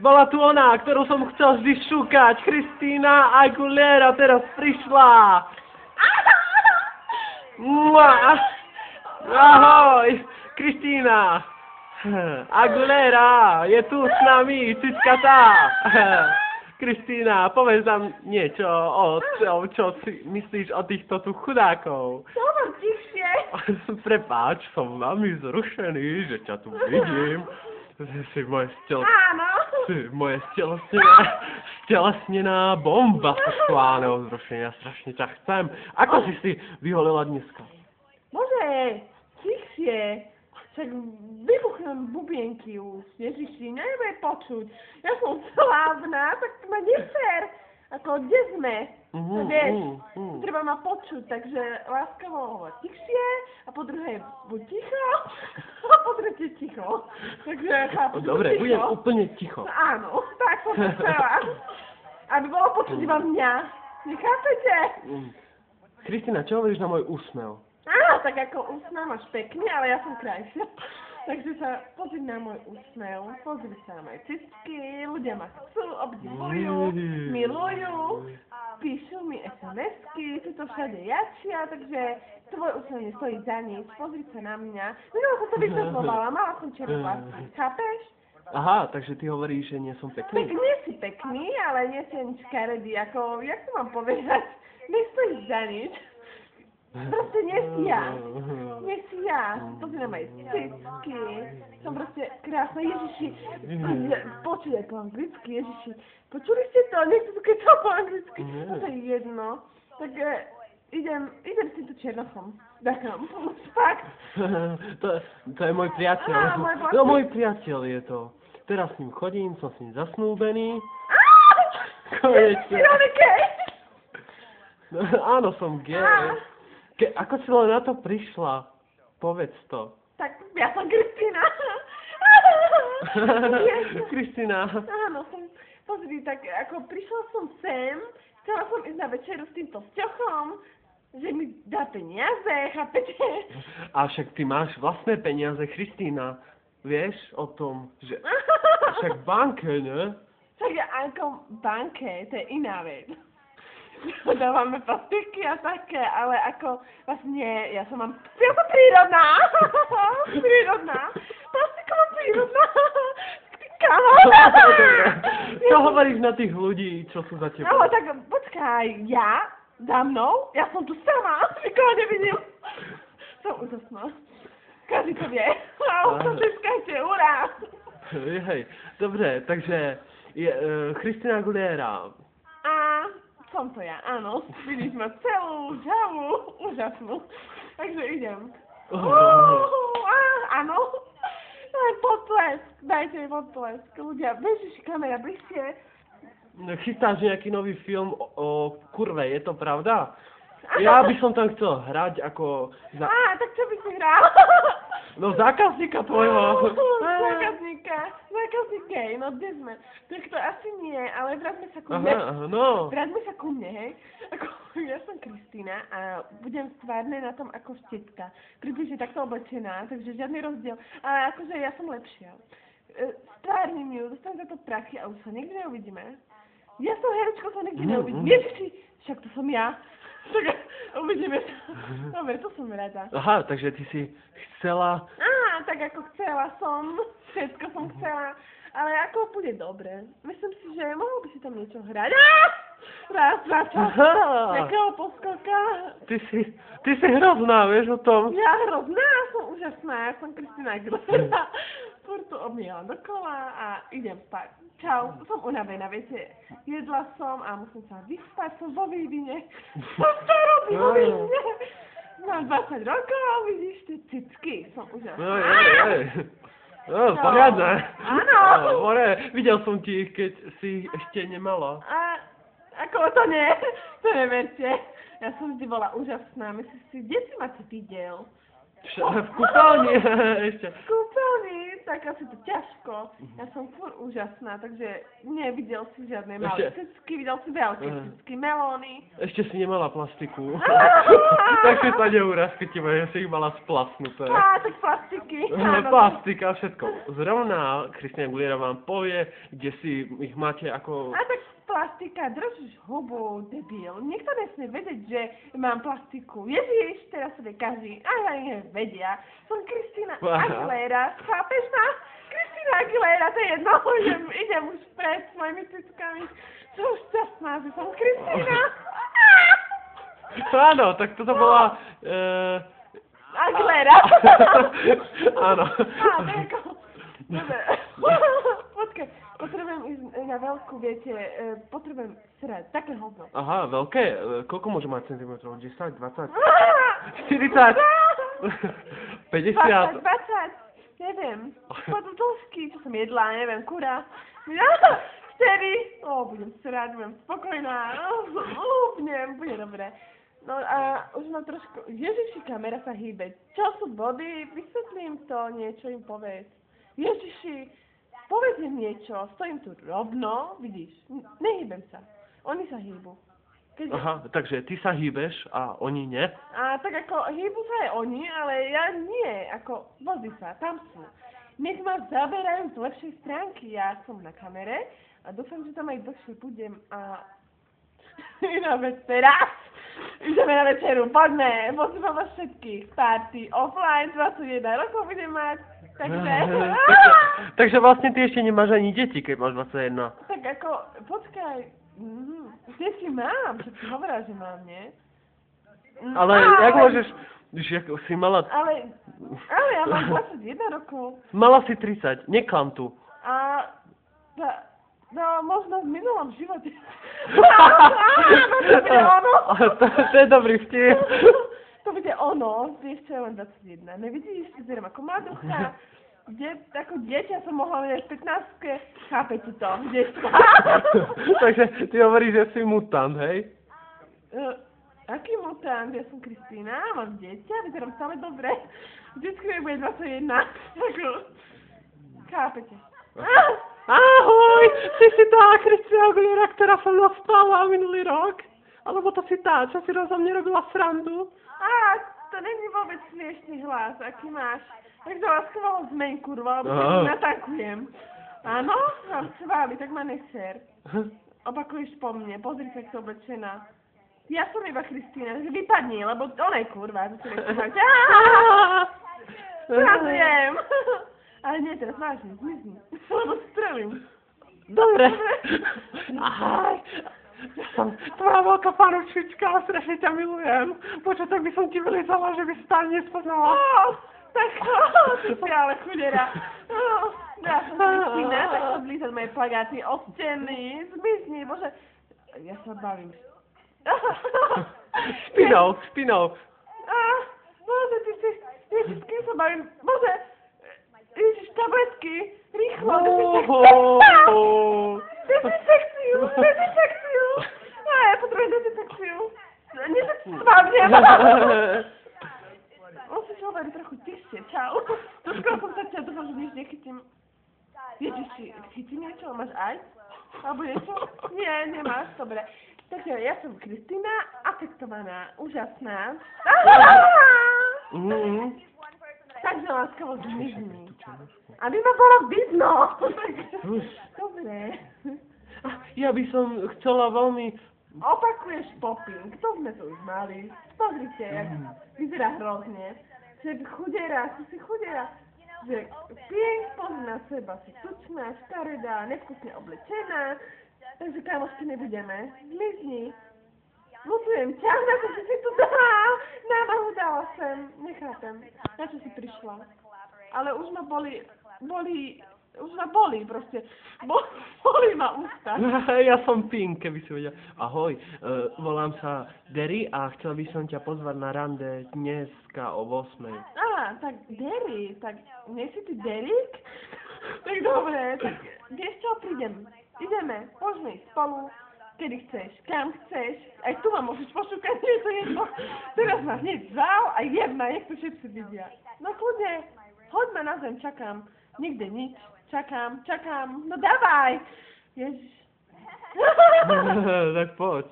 Bola tu ona, ktorú som chcel vždy šúkať. Christina Aguilera teraz prišla. Ahoj, Christina Aguilera je tu s nami, cickatá. Christina, povedz nám niečo o tom, čo si myslíš o týchto tu chudákov. Hovor tichšie. Prepáč, som veľmi zrušený, že ťa tu vidím. Si moje stelesnená bomba sexuálneho vzrušenia. Strašne ťa chcem. Ako si vyholila dneska? Bože, tichšie. Však vybuchnem bubienky už. Ježiši, nebude počuť. Ja som slávna, tak to ma nefer. Ako, kde sme? Vieš, treba ma počuť, takže láskavo hovor tichšie, a po druhé buď ticho, a po tretie ticho. Takže chápu, dobre, ticho. budem úplne ticho. No, áno, tak som to chcela. Aby bolo počuť iba mňa. Nechápete? Kristina, čo hovoríš na môj úsmev? Áno, tak ako úsmev máš pekný, ale ja som krajšia. Takže sa pozri na môj úsmev, pozri sa na moje cistky, ľudia ma chcú, obdivujú, milujú, píšu mi SMS-ky, tu to všade jačia, takže tvoj úsmev nestojí za nič, pozri sa na mňa. Minula som to vysvetľovala, mala som černé vlasy, chápeš? Aha, takže ty hovoríš, že nie som Tak pekný? nie si pekný, ale nie si ani škaredý, ako, jak to mám povedať, nestojíš za nič. Proste nie si ja. Nie si ja. Pozri na moje cicky. Som proste krásna. Ježiši. Počuj po anglicky, Ježiši. Počuli ste to? Nechcem keď to po anglicky. No to je jedno. Tak idem s týmto černochom. Ďakujem. Fakt. To je môj priateľ. No môj priateľ je to. Teraz s ním chodím, som s ním zasnúbený. Konečne. Áno, som gay. Ako si len na to prišla? Povedz to. Tak ja som Kristina. Kristina. Áno, pozri, tak ako prišla som sem, chcela som ísť na večeru s týmto sťochom, že mi dá peniaze, chápete? A však ty máš vlastné peniaze, Kristína. Vieš o tom, že však v banke, ne? Tak ako v banke, to je iná vec. Dávame plastiky a také, ale ako vlastne ja som prírodná. Prírodná. Plastiková prírodná. Čo hovoríš na tých ľudí, čo sú za tebou? No tak počkaj, ja za mnou, ja som tu sama, nikoho nevidím. Som úžasná. Každý to vie. Tliskajte, urá. Hej, dobre, takže Christina Aguilera. Som to ja, áno. Vidíš ma celú, žavú, úžasnú. Takže idem. Áno. Daj potlesk, dajte mi potlesk. Ľudia, bežiš kamera bližšie. Chystáš nejaký nový film o kurve, je to pravda? Ja by som tam chcel hrať ako... Tak čo by si hral? No zákazníka tvojho. Zákazník gej, no kde sme? Tak to asi nie, ale vráťme sa ku mne. No. Vráťme sa ku mne, hej. Ako, ja som Kristína a budem stvárne na tom ako štetka. Približne takto oblečená, takže žiadny rozdiel. Ale akože ja som lepšia. Stvárnim ju, dostanem za to prachy a už sa nikdy neuvidíme. Ja som herečkou, sa nikdy neuvidím. Ježiši, však to som ja. Tak uvidíme sa. Dobre, to som rada. Aha, takže ty si chcela... Tak ako chcela som. Všetko som chcela. Ale ako bude dobre. Myslím si, že mohol by si tam niečo hrať. Raz, dva, čas. Jakého poskoka. Ty si hrozná, vieš o tom? Ja hrozná, som úžasná. Ja som Kristina Aguilera. Furt tu obmiela dokola a idem spať. Čau, som unavená, viete. Jedla som a musím sa vyspať. Som vo vývine. Som to robí vo vývine. Mám 20 rokov, vidíš tie cicky. Som úžasná. No, poriadne. Áno. Videl som ti, keď si ešte nemala. Ako to nie? To neverte. Ja som vždy bola úžasná. Myslím si, kde si ma ty videl? V kúpeľni ešte. V kúpeľni, tak asi to ťažko. Ja som furt úžasná, takže nevidel si žiadne malé cecky, videl si veľké cecky, melóny. Ešte si nemala plastiku. Tak si sa neuraz, keď ja si ich mala splasnuté. Tak plastiky. Plastika, všetko. Zrovna Kristina Aguilera vám povie, kde si ich máte ako... Tak plastika, držíš hubu, debil. Nikto nesmie vedieť, že mám plastiku. Ježiš, teraz sa každý, aj vedia. Som Kristina Aguilera, chápeš ma? Kristina Aguilera, to je jedno, idem už pred s mojimi cickami. Som šťastná, že som Kristina. Áno, tak toto bola... Aguilera. Áno. Počkaj, potrebujem ísť na veľkú, viete, potrebujem srať, také hovno. Aha, veľké? Koľko môže mať centimetrov? 10, 20? 40? 50? 20, neviem. Potom dĺžky, čo som jedla, neviem, kura. Vtedy, budem srať, budem spokojná, úplne, bude dobre. No a už mám trošku, Ježiši, kamera sa hýbe. Čo sú body? Vysvetlím to, niečo im povedz. Ježiši, povedz im niečo, stojím tu rovno, vidíš, nehýbem sa. Oni sa hýbu. Aha, takže ty sa hýbeš a oni nie? A tak ako hýbu sa aj oni, ale ja nie, ako vody sa, tam sú. Nech ma zaberajú z lepšej stránky, ja som na kamere a dúfam, že tam aj dlhšie budem a iná vec teraz. Ideme na večeru, poďme, pozývam vás všetkých, party, offline, 21 rokov budem mať, takže... Takže vlastne ty ešte nemáš ani deti, keď máš 21. Tak ako, počkaj, deti mám, že si hovorila, že mám, nie? Ale jak môžeš, jak si mala... Ale ja mám 21 rokov. Mala si 30, neklam tu. No, možno v minulom živote. To je dobrý vtip. To bude ono, vieš čo, ja mám 21. Nevidíš, vyzerám ako mladucha. Ako dieťa som mohla mať v 15-ke. Chápete to, dieťa. Takže ty hovoríš, že si mutant, hej? Aký mutant? Ja som Kristína, mám dieťa, vyzerám stále dobre. Vždycky mi bude 21. Chápete. Ahoj, si tá Kristina Aguilera, ktorá sa mnou spala minulý rok? Alebo to si tá, čo si rozom nerobila srandu? To není vôbec smiešný hlas, aký máš. Takže láskovala zmeň, kurva, lebo sa natankujem. Áno? Mám s vami, tak ma neser. Opakuješ po mne, pozri sa, kto oblečená. Ja som iba Kristína, takže vypadni, lebo ona je kurva, to si nechcem mať. Srandujem. Ale nie, teraz vážne, zmizni, lebo strelím. Dobre. Ahoj. Ja som tvoja veľká fanúšička a strašne ťa milujem. Počo, tak by som ti vylizala, že by si tam nespoznala. Tak ty si ale chudera. Ja som Kristína, tak som blízať moje plagáty od steny. Zmizni, bože. Ja sa bavím. Špinou. Bože, ty si, ježiš, s kým sa bavím? Bože. Ježiš, tabletky, rýchlo, dezinfekciu. Ja potrebujem dezinfekciu. Nesvávnem. Musíš hovoriť trochu tichšie, čau. Skoro som sa ťa, dúfam, že nič nechytím. Ježiši, chytím niečo? Máš AIDS? Alebo niečo? Nie, nemáš, dobre. Takže ja som Kristína, afektovaná, úžasná. Takže láskavo zmizni. Aby ma bolo vidno. Dobre. Ja by som chcela veľmi... Opakuješ popping. To sme to už mali. Pozrite, jak vyzerá hrozne. Že chudera, si chudera. Že pink, pozri na seba, si tučná, škaredá, nevkusne oblečená. Takže kamošky nebudeme. Zmizni. Lutujem ťa, na čo si tu dala? Námahu dala sem. Nechápem, na čo si prišla. Ale už ma boli proste. Boli ma ústa. Ja som Pink, keby si vedela. Ahoj, volám sa Derry a chcel by som ťa pozvať na rande dneska o 8. Tak Derry, tak nie si ty Derrick? Tak dobre, tak vieš čo, prídem. Ideme, môžeme ísť spolu. Kedy chceš, kam chceš. Aj tu ma môžeš pošúkať, že to jedno. Teraz ma hneď vzal a jedna, jak to všetci vidia. No kľudne, hoď ma na zem, čakám. Nikde nič, čakám. No dávaj. Ježiš. Tak poď.